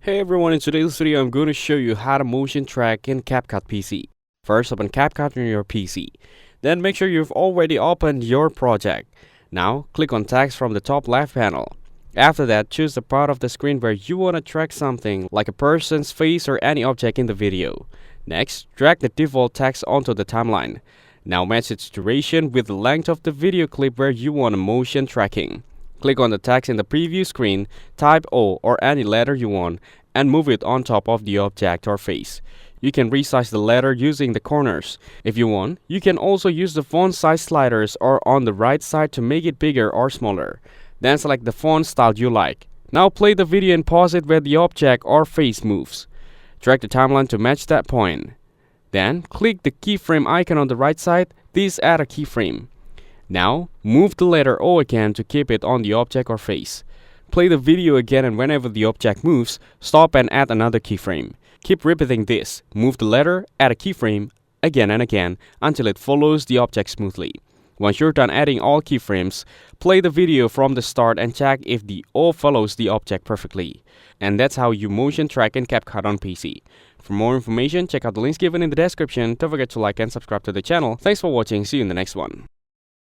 Hey everyone, in today's video I'm going to show you how to motion track in CapCut PC. First, open CapCut on your PC. Then make sure you've already opened your project. Now, click on Text from the top left panel. After that, choose the part of the screen where you want to track something like a person's face or any object in the video. Next, drag the default text onto the timeline. Now match its duration with the length of the video clip where you want motion tracking. Click on the text in the preview screen, type O or any letter you want, and move it on top of the object or face. You can resize the letter using the corners. If you want, you can also use the font size sliders or on the right side to make it bigger or smaller. Then select the font style you like. Now play the video and pause it where the object or face moves. Drag the timeline to match that point. Then click the keyframe icon on the right side. This add a keyframe. Now, move the letter O again to keep it on the object or face. Play the video again, and whenever the object moves, stop and add another keyframe. Keep repeating this. Move the letter, add a keyframe, again and again, until it follows the object smoothly. Once you're done adding all keyframes, play the video from the start and check if the O follows the object perfectly. And that's how you motion track in CapCut on PC. For more information, check out the links given in the description. Don't forget to like and subscribe to the channel. Thanks for watching. See you in the next one.